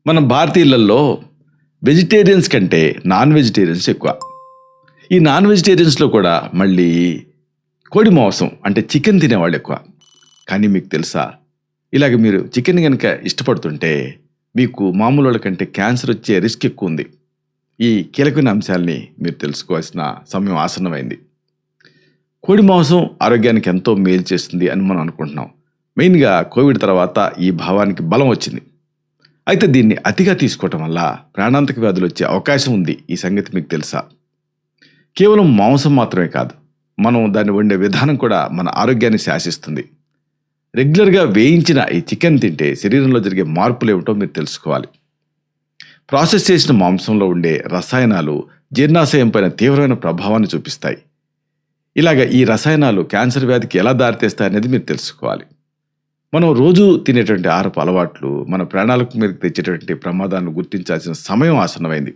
మన భారతీయులలో వెజిటేరియన్స్ కంటే non vegetarians ఎక్కువ. ఈ నాన్ వెజిటేరియన్స్‌లో కూడా మళ్ళీ కోడి మాంసం అంటే చికెన్ తినేవాళ్ళు ఎక్కువ. కానీ మీకు తెలుసా? ఇలాగ మీరు చికెన్ గనుక ఇష్టపడుతుంటే మీకు మామూలోళ్ళ కంటే క్యాన్సర్ వచ్చే రిస్క్ ఎక్కువుంది. ఈ కీలకమైన అంశాల్ని మీరు తెలుసుకోవాల్సిన సమయం ఆసన్నమైంది. కోడి మాంసం ఆరోగ్యానికి ఎంతో మేలు చేస్తుంది అని మనం అనుకుంటున్నాం. మెయిన్‌గా కోవిడ్ తర్వాత ఈ భావానికి బలం వచ్చింది. అయితే దీన్ని అతిగా తీసుకోవటం వల్ల ప్రాణాంతక వ్యాధులు వచ్చే అవకాశం ఉంది. ఈ సంగతి మీకు తెలుసా? కేవలం మాంసం మాత్రమే కాదు, మనం దాన్ని వండే విధానం కూడా మన ఆరోగ్యాన్ని శాసిస్తుంది. రెగ్యులర్గా వేయించిన ఈ చికెన్ తింటే శరీరంలో జరిగే మార్పులు ఏమిటో మీరు తెలుసుకోవాలి. ప్రాసెస్ చేసిన మాంసంలో ఉండే రసాయనాలు జీర్ణాశయం పైన తీవ్రమైన ప్రభావాన్ని చూపిస్తాయి. ఇలాగ ఈ రసాయనాలు క్యాన్సర్ వ్యాధికి ఎలా దారితీస్తాయనేది మీరు తెలుసుకోవాలి. మనం రోజు తినేటువంటి ఆహారపు అలవాట్లు మన ప్రాణాలకు మీదకి తెచ్చేటువంటి ప్రమాదాలను గుర్తించాల్సిన సమయం ఆసన్నమైంది.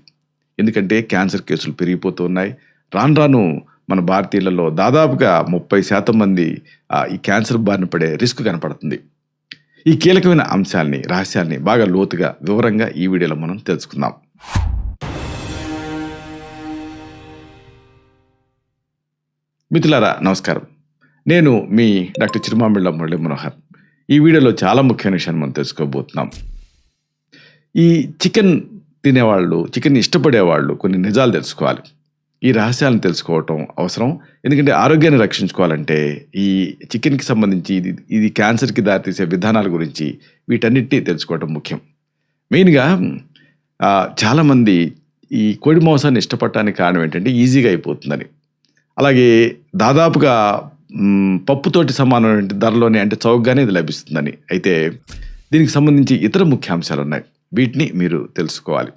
ఎందుకంటే క్యాన్సర్ కేసులు పెరిగిపోతూ ఉన్నాయి. రాను రాను మన భారతీయులలో దాదాపుగా 30% మంది ఈ క్యాన్సర్ బారిన పడే రిస్క్ కనపడుతుంది. ఈ కీలకమైన అంశాల్ని, రహస్యాల్ని బాగా లోతుగా వివరంగా ఈ వీడియోలో మనం తెలుసుకుందాం. మిత్రులారా నమస్కారం. నేను మీ డాక్టర్ చిరుమామిళ్ళ మురళీ మనోహర్. ఈ వీడియోలో చాలా ముఖ్యమైన విషయాన్ని మనం తెలుసుకోబోతున్నాం. ఈ చికెన్ తినేవాళ్ళు, చికెన్ ఇష్టపడేవాళ్ళు కొన్ని నిజాలు తెలుసుకోవాలి. ఈ రహస్యాలను తెలుసుకోవటం అవసరం. ఎందుకంటే ఆరోగ్యాన్ని రక్షించుకోవాలంటే ఈ చికెన్కి సంబంధించి ఇది క్యాన్సర్కి దారితీసే విధానాల గురించి వీటన్నిటినీ తెలుసుకోవటం ముఖ్యం. మెయిన్గా చాలామంది ఈ కోడి మాంసాన్ని ఇష్టపడటానికి కారణం ఏంటంటే ఈజీగా అయిపోతుందని. అలాగే దాదాపుగా పప్పుతోటి సమానమైన ధరలోనే, అంటే చౌకగానే ఇది లభిస్తుందని. అయితే దీనికి సంబంధించి ఇతర ముఖ్య అంశాలు ఉన్నాయి. వీటిని మీరు తెలుసుకోవాలి.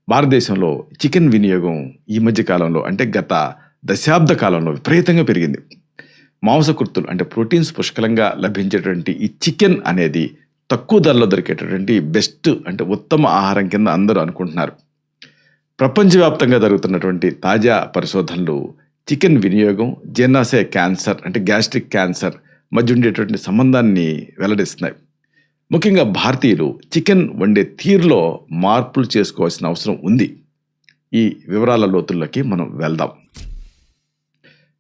భారతదేశంలో చికెన్ వినియోగం ఈ మధ్య కాలంలో, అంటే గత దశాబ్ద కాలంలో విపరీతంగా పెరిగింది. మాంసకృత్తులు అంటే ప్రోటీన్స్ పుష్కలంగా లభించేటువంటి ఈ చికెన్ అనేది తక్కువ ధరలో దొరికేటటువంటి బెస్ట్, అంటే ఉత్తమ ఆహారం కింద అందరూ అనుకుంటున్నారు. ప్రపంచవ్యాప్తంగా జరుగుతున్నటువంటి తాజా పరిశోధనలు చికెన్ వినియోగం జీర్ణాశయ క్యాన్సర్, అంటే గ్యాస్ట్రిక్ క్యాన్సర్ మధ్య ఉండేటువంటి సంబంధాన్ని వెల్లడిస్తున్నాయి. ముఖ్యంగా భారతీయులు చికెన్ వండే తీరులో మార్పులు చేసుకోవాల్సిన అవసరం ఉంది. ఈ వివరాల లోతుల్లోకి మనం వెళ్దాం.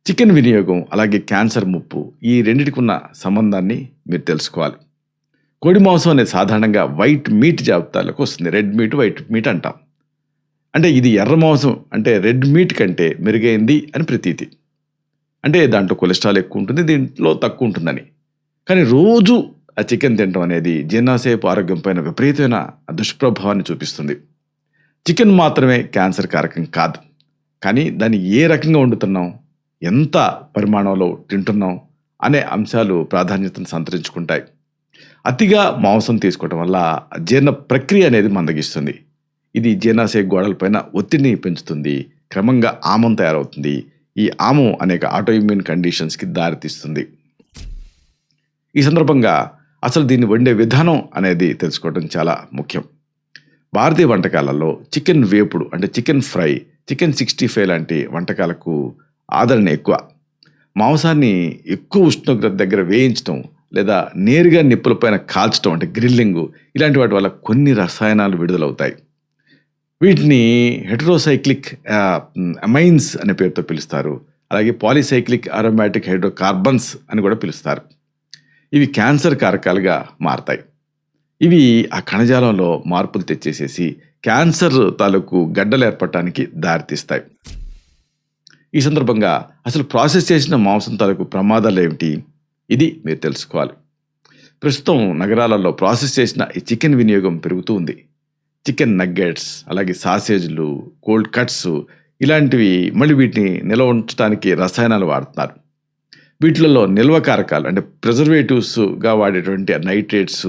చికెన్ వినియోగం అలాగే క్యాన్సర్ ముప్పు, ఈ రెండిటికి ఉన్న సంబంధాన్ని మీరు తెలుసుకోవాలి. కోడి మాంసం అనేది సాధారణంగా వైట్ మీట్ జాబితాలోకి వస్తుంది. రెడ్ మీట్, వైట్ మీట్ అంటాం. అంటే ఇది ఎర్ర మాంసం, అంటే రెడ్ మీట్ కంటే మెరుగైంది అని ప్రతీతి. అంటే దాంట్లో కొలెస్ట్రాల్ ఎక్కువ ఉంటుంది, దీంట్లో తక్కువ ఉంటుందని. కానీ రోజు ఆ చికెన్ తినడం అనేది జీర్ణాశయపు ఆరోగ్యం పైన విపరీతమైన దుష్ప్రభావాన్ని చూపిస్తుంది. చికెన్ మాత్రమే క్యాన్సర్ కారకం కాదు, కానీ దాన్ని ఏ రకంగా వండుతున్నాం, ఎంత పరిమాణంలో తింటున్నాం అనే అంశాలు ప్రాధాన్యతను సంతరించుకుంటాయి. అతిగా మాంసం తీసుకోవడం వల్ల జీర్ణ ప్రక్రియ అనేది మందగిస్తుంది. ఇది జీర్ణాశయ గోడలపైన ఒత్తిడిని పెంచుతుంది. క్రమంగా ఆమం తయారవుతుంది. ఈ ఆమం అనేక ఆటోఇమ్యూన్ కండిషన్స్కి దారితీస్తుంది. ఈ సందర్భంగా అసలు దీన్ని వండే విధానం అనేది తెలుసుకోవడం చాలా ముఖ్యం. భారతీయ వంటకాలలో చికెన్ వేపుడు, అంటే చికెన్ ఫ్రై, చికెన్ 65 లాంటి వంటకాలకు ఆదరణ ఎక్కువ. మాంసాన్ని ఎక్కువ ఉష్ణోగ్రత దగ్గర వేయించడం లేదా నేరుగా నిప్పులపైన కాల్చడం, అంటే గ్రిల్లింగ్, ఇలాంటి వాటి వల్ల కొన్ని రసాయనాలు విడుదలవుతాయి. వీటిని హెటరోసైక్లిక్ అమైన్స్ అనే పేరుతో పిలుస్తారు. అలాగే పాలిసైక్లిక్ అరోమాటిక్ హైడ్రోకార్బన్స్ అని కూడా పిలుస్తారు. ఇవి క్యాన్సర్ కారకాలుగా మారతాయి. ఇవి ఆ కణజాలంలో మార్పులు తెచ్చేసేసి క్యాన్సర్ తాలూకు గడ్డలు ఏర్పడటానికి దారితీస్తాయి. ఈ సందర్భంగా అసలు ప్రాసెస్ చేసిన మాంసం తాలూకు ప్రమాదాలు ఏమిటి, ఇది మీరు తెలుసుకోవాలి. ప్రస్తుతం నగరాలలో ప్రాసెస్ చేసిన ఈ చికెన్ వినియోగం పెరుగుతూ ఉంది. చికెన్ నగ్గెట్స్, అలాగే సాసేజ్లు, కోల్డ్ కట్స్, ఇలాంటివి. మళ్ళీ వీటిని నిల్వ ఉంచడానికి రసాయనాలు వాడుతున్నారు. వీటిలలో నిల్వ కారకాలు, అంటే ప్రిజర్వేటివ్స్గా వాడేటువంటి నైట్రేట్స్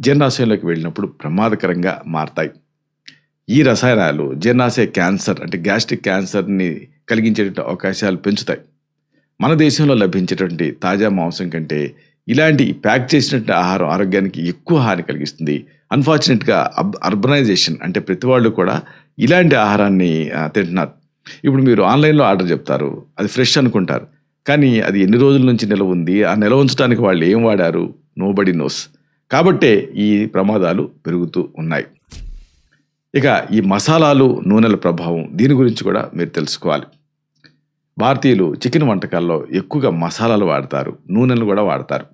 జీర్ణాశయంలోకి వెళ్ళినప్పుడు ప్రమాదకరంగా మారతాయి. ఈ రసాయనాలు జీర్ణాశయ క్యాన్సర్, అంటే గ్యాస్ట్రిక్ క్యాన్సర్ని కలిగించేటువంటి అవకాశాలు పెంచుతాయి. మన దేశంలో లభించేటువంటి తాజా మాంసం కంటే ఇలాంటి ప్యాక్ చేసినటువంటి ఆహారం ఆరోగ్యానికి ఎక్కువ హాని కలిగిస్తుంది. అన్ఫార్చునేట్గా అర్బనైజేషన్, అంటే ప్రతి వాళ్ళు కూడా ఇలాంటి ఆహారాన్ని తింటున్నారు. ఇప్పుడు మీరు ఆన్లైన్లో ఆర్డర్ చెప్తారు, అది ఫ్రెష్ అనుకుంటారు, కానీ అది ఎన్ని రోజుల నుంచి నిల్వ ఉంది, ఆ నిల్వ ఉంచడానికి వాళ్ళు ఏం వాడారు, నోబడీ నోస్. కాబట్టే ఈ ప్రమాదాలు పెరుగుతూ ఉన్నాయి. ఇక ఈ మసాలాలు, నూనెల ప్రభావం దీని గురించి కూడా మీరు తెలుసుకోవాలి. భారతీయులు చికెన్ వంటకాల్లో ఎక్కువగా మసాలాలు వాడతారు, నూనెలు కూడా వాడతారు.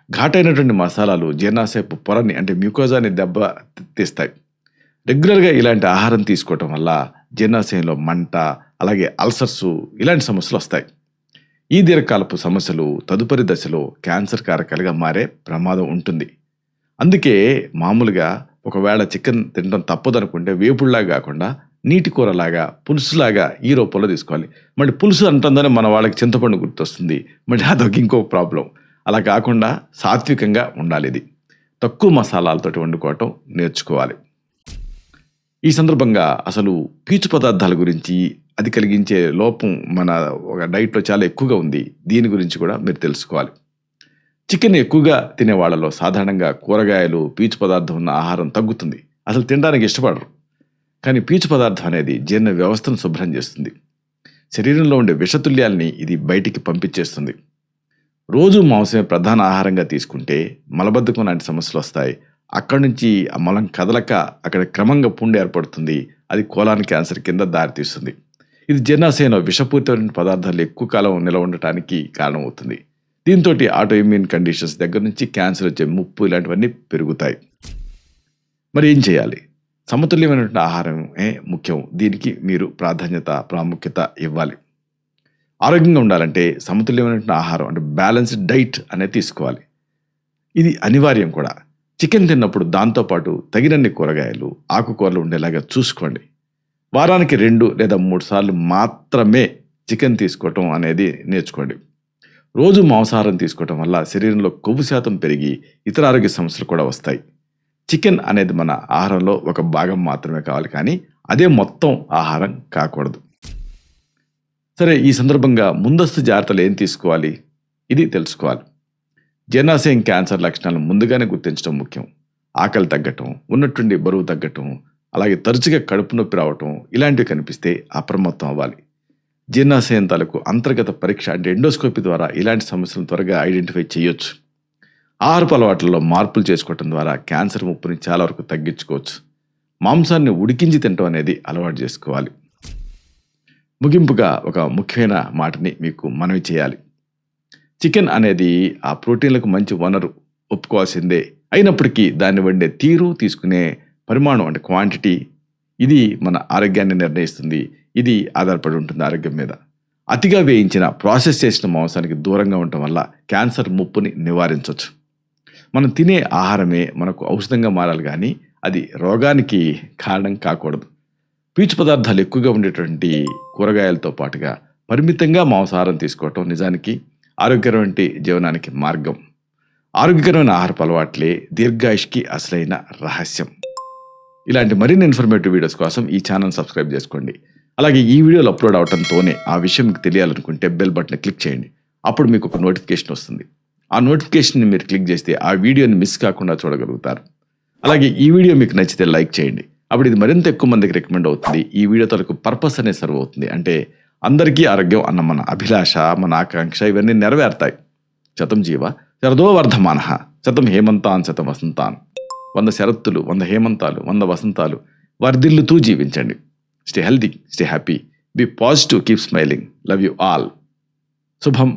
ఘాటైనటువంటి మసాలాలు జీర్ణాశయపు పొరని అంటే మ్యూకోజాని తీస్తాయి. రెగ్యులర్గా ఇలాంటి ఆహారం తీసుకోవటం వల్ల జీర్ణాశయంలో మంట, అలాగే అల్సర్స్ ఇలాంటి సమస్యలు వస్తాయి. ఈ దీర్ఘకాలపు సమస్యలు తదుపరి దశలో క్యాన్సర్ కారకాలుగా మారే ప్రమాదం ఉంటుంది. అందుకే మామూలుగా ఒకవేళ చికెన్ తినడం తప్పదనుకుంటే వేపుడులాగా కాకుండా నీటి కూరలాగా, పులుసులాగా ఈ రూపంలో తీసుకోవాలి. మళ్ళీ పులుసు అంటుందని మన వాళ్ళకి చింతపండు గుర్తొస్తుంది. మళ్ళీ అదొక ఇంకో ప్రాబ్లం. అలా కాకుండా సాత్వికంగా ఉండాలి. ఇది తక్కువ మసాలాలతోటి వండుకోవటం నేర్చుకోవాలి. ఈ సందర్భంగా అసలు పీచు పదార్థాల గురించి, అది కలిగించే లోపం మన ఒక డైట్లో చాలా ఎక్కువగా ఉంది. దీని గురించి కూడా మీరు తెలుసుకోవాలి. చికెన్ ఎక్కువగా తినే వాళ్ళలో సాధారణంగా కూరగాయలు, పీచు పదార్థం ఉన్న ఆహారం తగ్గుతుంది. అసలు తినడానికి ఇష్టపడరు. కానీ పీచు పదార్థం అనేది జీర్ణ వ్యవస్థను శుభ్రం చేస్తుంది. శరీరంలో ఉండే విషతుల్యాల్ని ఇది బయటికి పంపించేస్తుంది. రోజు మాంసమే ప్రధాన ఆహారంగా తీసుకుంటే మలబద్ధకం లాంటి సమస్యలు వస్తాయి. అక్కడి నుంచి ఆ మలం కదలక అక్కడ క్రమంగా పుండు ఏర్పడుతుంది. అది కోలాన్ క్యాన్సర్ కింద దారితీస్తుంది. ఇది జీర్ణాశయంలో విషపూరితమైన పదార్థాలు ఎక్కువ కాలం నిలవ ఉండటానికి కారణమవుతుంది. దీంతో ఆటో ఇమ్యూన్ కండిషన్స్ దగ్గర నుంచి క్యాన్సర్ వచ్చే ముప్పు ఇలాంటివన్నీ పెరుగుతాయి. మరి ఏం చేయాలి? సమతుల్యమైనటువంటి ఆహారమే ముఖ్యం. దీనికి మీరు ప్రాముఖ్యత ఇవ్వాలి. ఆరోగ్యంగా ఉండాలంటే సమతుల్యమైనటువంటి ఆహారం అంటే బ్యాలెన్స్డ్ డైట్ అనేది తీసుకోవాలి. ఇది అనివార్యం కూడా. చికెన్ తిన్నప్పుడు దాంతోపాటు తగినన్ని కూరగాయలు, ఆకుకూరలు ఉండేలాగా చూసుకోండి. వారానికి 2 లేదా 3 సార్లు మాత్రమే చికెన్ తీసుకోవటం అనేది నేర్చుకోండి. రోజు మాంసాహారం తీసుకోవటం వల్ల శరీరంలో కొవ్వు శాతం పెరిగి ఇతర ఆరోగ్య సమస్యలు కూడా వస్తాయి. చికెన్ అనేది మన ఆహారంలో ఒక భాగం మాత్రమే కావాలి, కానీ అదే మొత్తం ఆహారం కాకూడదు. సరే, ఈ సందర్భంగా ముందస్తు జాగ్రత్తలు ఏం తీసుకోవాలి? ఇది తెలుసుకోవాలి. జీర్ణాశయం క్యాన్సర్ లక్షణాలను ముందుగానే గుర్తించడం ముఖ్యం. ఆకలి తగ్గటం, ఉన్నట్టుండి బరువు తగ్గటం, అలాగే తరచుగా కడుపు నొప్పి రావటం ఇలాంటివి కనిపిస్తే అప్రమత్తం అవ్వాలి. జీర్ణాశయం తాలూకు అంతర్గత పరీక్ష అంటే ఎండోస్కోపీ ద్వారా ఇలాంటి సమస్యలను త్వరగా ఐడెంటిఫై చేయొచ్చు. ఆహారపు అలవాట్లలో మార్పులు చేసుకోవటం ద్వారా క్యాన్సర్ ముప్పుని చాలా వరకు తగ్గించుకోవచ్చు. మాంసాన్ని ఉడికించి తినటం అనేది అలవాటు చేసుకోవాలి. ముగింపుగా ఒక ముఖ్యమైన మాటని మీకు మనవి చేయాలి. చికెన్ అనేది ఆ ప్రోటీన్లకు మంచి వనరు, ఒప్పుకోవాల్సిందే. అయినప్పటికీ దాన్ని వండే తీరు, తీసుకునే పరిమాణం అంటే క్వాంటిటీ, ఇది మన ఆరోగ్యాన్ని నిర్ణయిస్తుంది. ఇది ఆధారపడి ఉంటుంది ఆరోగ్యం మీద. అతిగా వేయించిన, ప్రాసెస్ చేసిన మాంసానికి దూరంగా ఉండటం వల్ల క్యాన్సర్ ముప్పుని నివారించవచ్చు. మనం తినే ఆహారమే మనకు ఔషధంగా మారాలి, కానీ అది రోగానికి కారణం కాకూడదు. పీచు పదార్థాలు ఎక్కువగా ఉండేటువంటి కూరగాయలతో పాటుగా పరిమితంగా మాంసాహారం తీసుకోవటం నిజానికి ఆరోగ్యకరమైన జీవనానికి మార్గం. ఆరోగ్యకరమైన ఆహారపు అలవాట్లే దీర్ఘాయుష్కి అసలైన రహస్యం. ఇలాంటి మరిన్ని ఇన్ఫర్మేటివ్ వీడియోస్ కోసం ఈ ఛానల్ సబ్స్క్రైబ్ చేసుకోండి. అలాగే ఈ వీడియోలు అప్లోడ్ అవడంతోనే ఆ విషయం మీకు తెలియాలనుకుంటే బెల్ బటన్ క్లిక్ చేయండి. అప్పుడు మీకు ఒక నోటిఫికేషన్ వస్తుంది. ఆ నోటిఫికేషన్ని మీరు క్లిక్ చేస్తే ఆ వీడియోని మిస్ కాకుండా చూడగలుగుతారు. అలాగే ఈ వీడియో మీకు నచ్చితే లైక్ చేయండి. అప్పుడు ఇది మరింత ఎక్కువ మందికి రికమెండ్ అవుతుంది. ఈ వీడియో తరకు పర్పస్ అనేది సర్వ్ అవుతుంది. అంటే అందరికీ ఆరోగ్యం అన్న మన అభిలాష, మన ఆకాంక్ష ఇవన్నీ నెరవేరుతాయి. శతం జీవ శరదో వర్ధమానః, శతం హేమంతాన్ శతం వసంతాన్. 100 శరత్తులు, 100 హేమంతాలు, 100 వసంతాలు వర్ధిల్లుతూ జీవించండి. Stay healthy, stay happy, be positive, keep smiling. Love you all. శుభం.